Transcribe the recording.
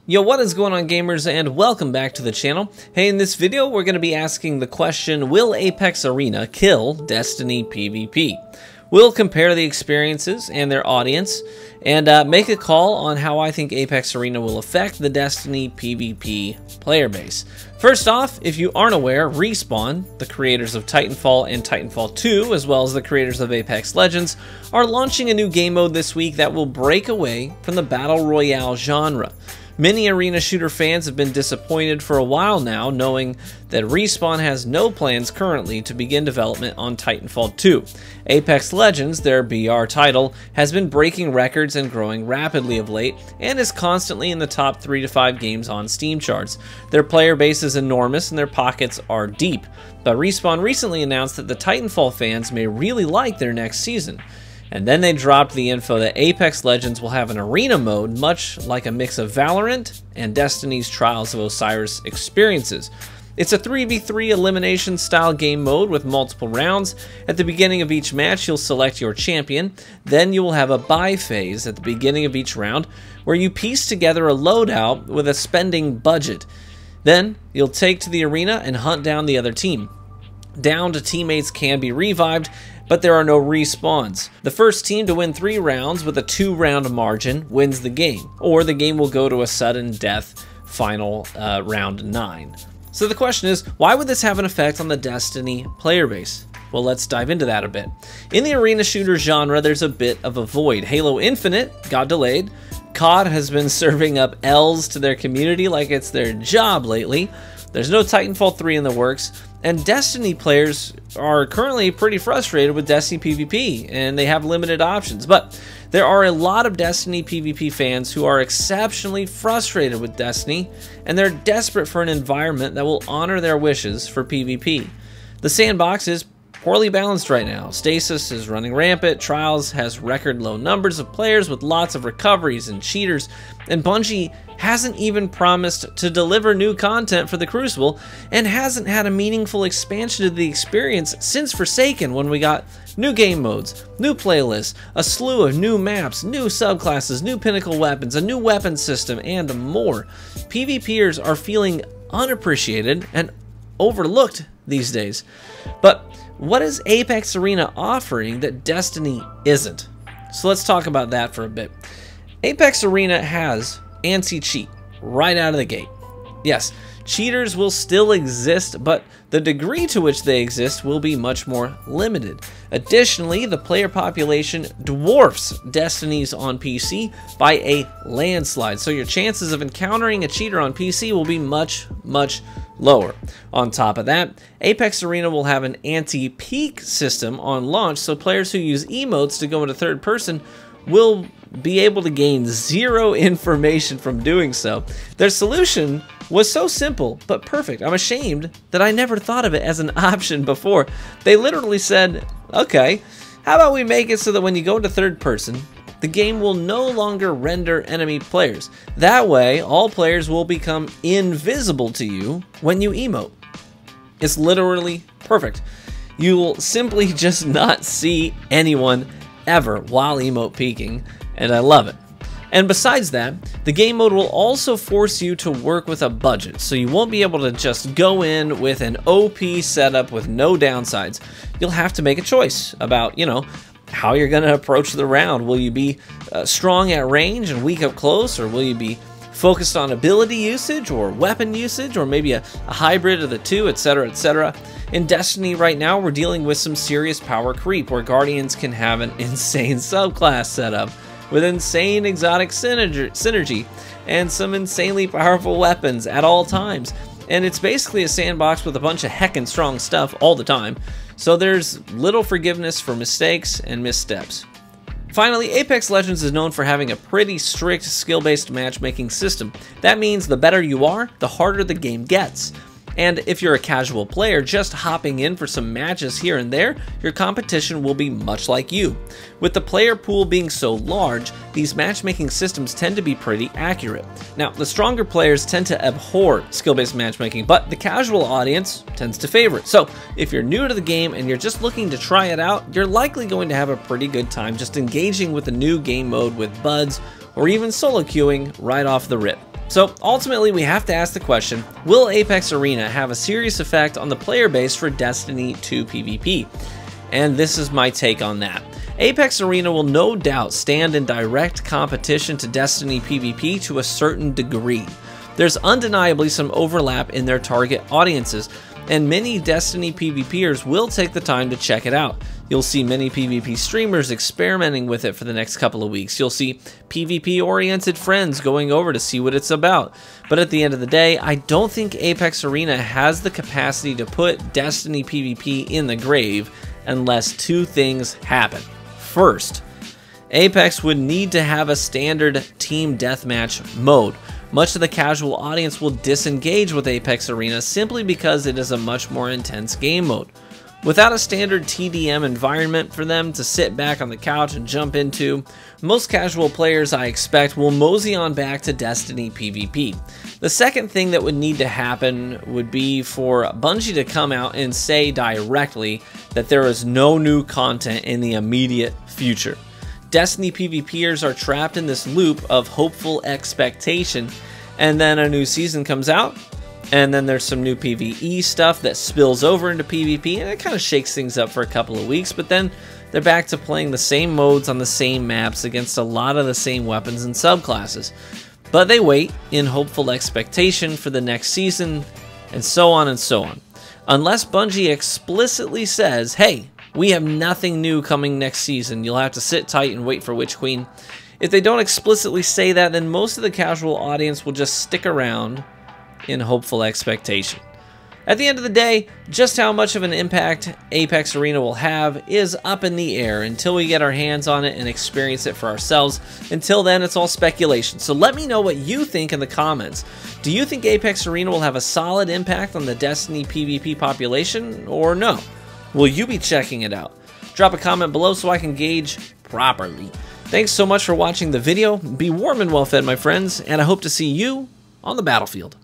Yo, what is going on, gamers, and welcome back to the channel. Hey, in this video we're going to be asking the question, will Apex Arena kill Destiny PvP? We'll compare the experiences and their audience, and make a call on how I think Apex Arena will affect the Destiny PvP player base. First off, if you aren't aware, Respawn, the creators of Titanfall and Titanfall 2, as well as the creators of Apex Legends, are launching a new game mode this week that will break away from the Battle Royale genre. Many arena shooter fans have been disappointed for a while now, knowing that Respawn has no plans currently to begin development on Titanfall 2. Apex Legends, their BR title, has been breaking records and growing rapidly of late, and is constantly in the top 3 to 5 games on Steam charts. Their player base is enormous and their pockets are deep, but Respawn recently announced that the Titanfall fans may really like their next season. And then they dropped the info that Apex Legends will have an arena mode much like a mix of Valorant and Destiny's Trials of Osiris experiences. It's a 3v3 elimination style game mode with multiple rounds. At the beginning of each match, you'll select your champion. Then you will have a buy phase at the beginning of each round where you piece together a loadout with a spending budget. Then you'll take to the arena and hunt down the other team. Downed teammates can be revived, but there are no respawns. The first team to win 3 rounds with a 2-round margin wins the game, or the game will go to a sudden death final round 9. So the question is, why would this have an effect on the Destiny player base? Well, let's dive into that a bit. In the arena shooter genre, there's a bit of a void. Halo Infinite got delayed. COD has been serving up L's to their community like it's their job lately. There's no Titanfall 3 in the works, and Destiny players are currently pretty frustrated with Destiny PvP, and they have limited options. But there are a lot of Destiny PvP fans who are exceptionally frustrated with Destiny, and they're desperate for an environment that will honor their wishes for PvP. The sandbox is poorly balanced right now. Stasis is running rampant, Trials has record low numbers of players with lots of recoveries and cheaters, and Bungie hasn't even promised to deliver new content for the Crucible, and hasn't had a meaningful expansion to the experience since Forsaken, when we got new game modes, new playlists, a slew of new maps, new subclasses, new pinnacle weapons, a new weapon system, and more. PvPers are feeling unappreciated and overlooked these days. But what is Apex Arena offering that Destiny isn't? So let's talk about that for a bit. Apex Arena has anti-cheat right out of the gate. Yes, cheaters will still exist, but the degree to which they exist will be much more limited. Additionally, the player population dwarfs Destiny's on PC by a landslide, so your chances of encountering a cheater on PC will be much lower. On top of that, Apex Arena will have an anti-peek system on launch, so players who use emotes to go into third person will be able to gain 0 information from doing so. Their solution was so simple but perfect. I'm ashamed that I never thought of it as an option before. They literally said, okay, how about we make it so that when you go into third person, the game will no longer render enemy players. That way, all players will become invisible to you when you emote. It's literally perfect. You will simply just not see anyone ever while emote peeking, and I love it. And besides that, the game mode will also force you to work with a budget, so you won't be able to just go in with an OP setup with no downsides. You'll have to make a choice about, how you're going to approach the round. Will you be strong at range and weak up close, or will you be focused on ability usage or weapon usage, or maybe a hybrid of the two, etc., etc. In Destiny right now, we're dealing with some serious power creep, where Guardians can have an insane subclass setup with insane exotic synergy and some insanely powerful weapons at all times. And it's basically a sandbox with a bunch of heckin' strong stuff all the time, so there's little forgiveness for mistakes and missteps. Finally, Apex Legends is known for having a pretty strict skill-based matchmaking system. That means the better you are, the harder the game gets. And if you're a casual player just hopping in for some matches here and there, your competition will be much like you. With the player pool being so large, these matchmaking systems tend to be pretty accurate. Now, the stronger players tend to abhor skill-based matchmaking, but the casual audience tends to favor it. So, if you're new to the game and you're just looking to try it out, you're likely going to have a pretty good time just engaging with the new game mode with buds, or even solo queuing right off the rip. So ultimately, we have to ask the question, will Apex Arena have a serious effect on the player base for Destiny 2 PvP? And this is my take on that. Apex Arena will no doubt stand in direct competition to Destiny PvP to a certain degree. There's undeniably some overlap in their target audiences, and many Destiny PvPers will take the time to check it out. You'll see many PvP streamers experimenting with it for the next couple of weeks. You'll see PvP-oriented friends going over to see what it's about. But at the end of the day, I don't think Apex Arena has the capacity to put Destiny PvP in the grave unless two things happen. First, Apex would need to have a standard team deathmatch mode. Much of the casual audience will disengage with Apex Arena simply because it is a much more intense game mode. Without a standard TDM environment for them to sit back on the couch and jump into, most casual players, I expect, will mosey on back to Destiny PvP. The second thing that would need to happen would be for Bungie to come out and say directly that there is no new content in the immediate future. Destiny PvPers are trapped in this loop of hopeful expectation, and then a new season comes out, and then there's some new PvE stuff that spills over into PvP, and it kind of shakes things up for a couple of weeks, but then they're back to playing the same modes on the same maps against a lot of the same weapons and subclasses. But they wait in hopeful expectation for the next season, and so on and so on. Unless Bungie explicitly says, hey, we have nothing new coming next season, you'll have to sit tight and wait for Witch Queen. If they don't explicitly say that, then most of the casual audience will just stick around in hopeful expectation. At the end of the day, just how much of an impact Apex Arena will have is up in the air until we get our hands on it and experience it for ourselves. Until then, it's all speculation. So let me know what you think in the comments. Do you think Apex Arena will have a solid impact on the Destiny PvP population, or no? Will you be checking it out? Drop a comment below so I can gauge properly. Thanks so much for watching the video. Be warm and well fed, my friends, and I hope to see you on the battlefield.